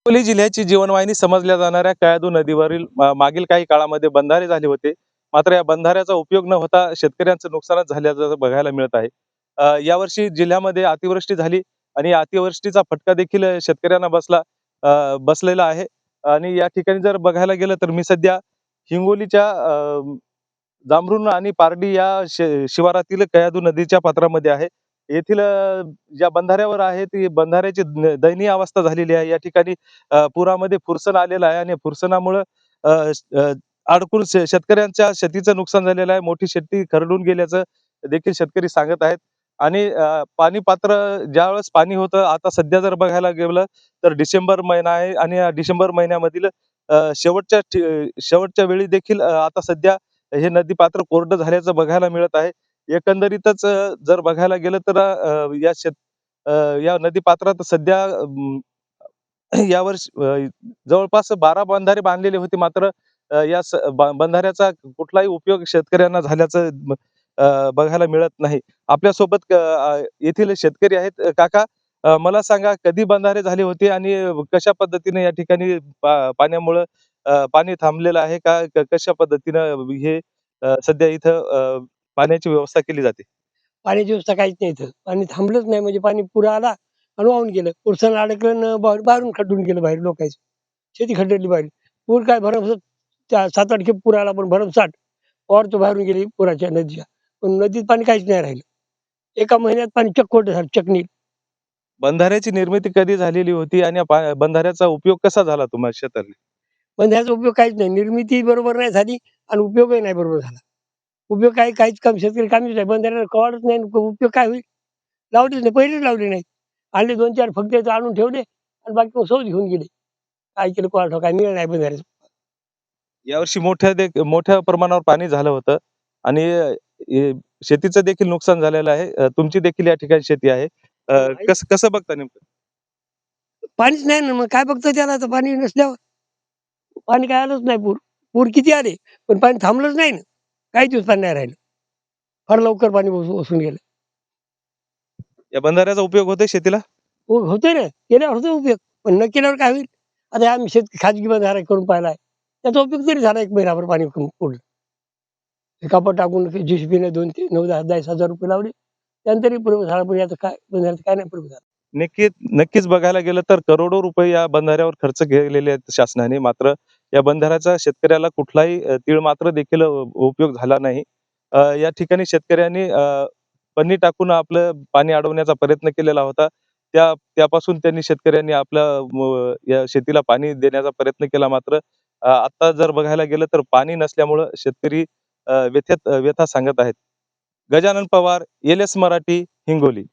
हिंगोली जिल्ह्याची जीवनवाहिनी समजल्या जाणाऱ्या कयाधू नदीवरील मागील काही काळामध्ये बंधारे झाले होते. मात्र या बंधाऱ्याचा उपयोग न होता शेतकऱ्यांचं नुकसानच झाल्याचं बघायला मिळत आहे. यावर्षी जिल्ह्यामध्ये अतिवृष्टी झाली आणि या अतिवृष्टीचा फटका देखील शेतकऱ्यांना बसलेला आहे. आणि या ठिकाणी जर बघायला गेलं तर मी सध्या हिंगोलीच्या जांभरुण आणि पारडी या शिवारातील कयाधू नदीच्या पात्रामध्ये आहे. येथील ज्या बंधाऱ्यावर आहे ती बंधाऱ्याची दयनीय अवस्था झालेली आहे. या ठिकाणी पुरामध्ये फुरसन आलेलं आहे आणि फुरसनामुळं अडकून शेतकऱ्यांच्या शेतीचं नुकसान झालेलं आहे. मोठी शेती खरडून गेल्याचं देखील शेतकरी सांगत आहेत. आणि पाणी पात्र ज्यावेळेस पाणी होतं, आता सध्या जर बघायला गेलं तर डिसेंबर महिना आहे आणि या डिसेंबर महिन्यामधील शेवटच्या वेळी देखील आता सध्या हे नदी पात्र कोरडं झाल्याचं बघायला मिळत आहे. एकंदरीतच जर बघायला गेलं तर या नदी पात्रात सध्या यावर्षी जवळपास 12 बंधारे बांधलेले होते. मात्र बंधाऱ्याचा कुठलाही उपयोग शेतकऱ्यांना झाल्याचं बघायला मिळत नाही. आपल्यासोबत येथील शेतकरी आहेत. काका, मला सांगा, कधी बंधारे झाले होते आणि कशा पद्धतीने या ठिकाणी पाण्यामुळं पाणी थांबलेलं आहे का? कशा पद्धतीनं हे सध्या इथं पाण्याची व्यवस्था केली जाते? पाण्याची व्यवस्था काहीच नाही इथं. पाणी थांबलंच नाही, म्हणजे पाणी पुरा आला आणि वाहून गेलं. पुरसण अडकलं न बाहेरून खड्डून गेलं बाहेर लोकांचं. शेती खड्डली बाहेर. पूर काय भरमसाठ 7-8 खेप पूर आला, पण भरमसाठ वावर तो बाहेरून गेली पुराच्या नदीच्या. पण नदीत पाणी काहीच नाही राहिलं. एका महिन्यात पाणी चक्कोट झालं, चकणी. बंधाऱ्याची निर्मिती कधी झालेली होती आणि या बंधाऱ्याचा उपयोग कसा झाला तुम्हाला शेताला? पण ह्याचा उपयोग काहीच नाही. निर्मिती बरोबर नाही झाली आणि उपयोगही नाही बरोबर झाला. उपयोग काहीच काम शेतकरी कामीच नाही. बंधाऱ्याला कवाडच नाही आणि उपयोग काय होईल? लावलीच नाही, पहिलेच लावली नाही. आणले 2-4 फक्त इथं आणून ठेवले आणि बाकी मग सहज घेऊन गेले. काय केलं कोणाला ठाऊक, काय मिळालं नाही बंधाऱ्याचं. यावर्षी मोठ्या प्रमाणावर पाणी झालं होतं आणि शेतीचं देखील नुकसान झालेलं आहे. तुमची देखील या ठिकाणी शेती आहे. कसं कसं बघता नेमकं? पाणीच नाही ना, मग काय बघतं त्याला, आता पाणी नसल्यावर. पाणी काय आलंच नाही पूर. पूर किती आले, पण पाणी थांबलंच नाही ना. काही दिवस पाणी नाही राहिलं. फार लवकर पाणी ओसून गेलं. या बंधाऱ्याचा उपयोग होतोय शेतीला? होतोय ना, केल्यावर होतो उपयोग. पण न केल्यावर काय होईल? आता आम्ही खाजगी बंधारा करून पाहिलाय. त्याचा उपयोग तरी झाला 1 महिनाभर पाणी पुरलं. कापड टाकून JCBने 9-10 रुपये लावले. त्यानंतरही प्रयोग झाला, पण याचं काय बंधाऱ्याचं काय नाही प्रयोग झाला. नक्कीच नक्कीच बघायला गेलं तर करोडो रुपये या बंधाऱ्यावर खर्च केलेले आहेत शासनाने. मात्र या बंधाऱ्याचा शेतकऱ्याला कुठलाही तीळ मात्र देखील उपयोग झाला नाही. या ठिकाणी शेतकऱ्यांनी पन्नी टाकून आपलं पाणी अडवण्याचा प्रयत्न केलेला होता. त्यापासून त्यांनी शेतकऱ्यांनी आपल्या या शेतीला पाणी देण्याचा प्रयत्न केला. मात्र आता जर बघायला गेलं तर पाणी नसल्यामुळं शेतकरी व्यथा सांगत आहेत. गजानन पवार, LS मराठी, हिंगोली.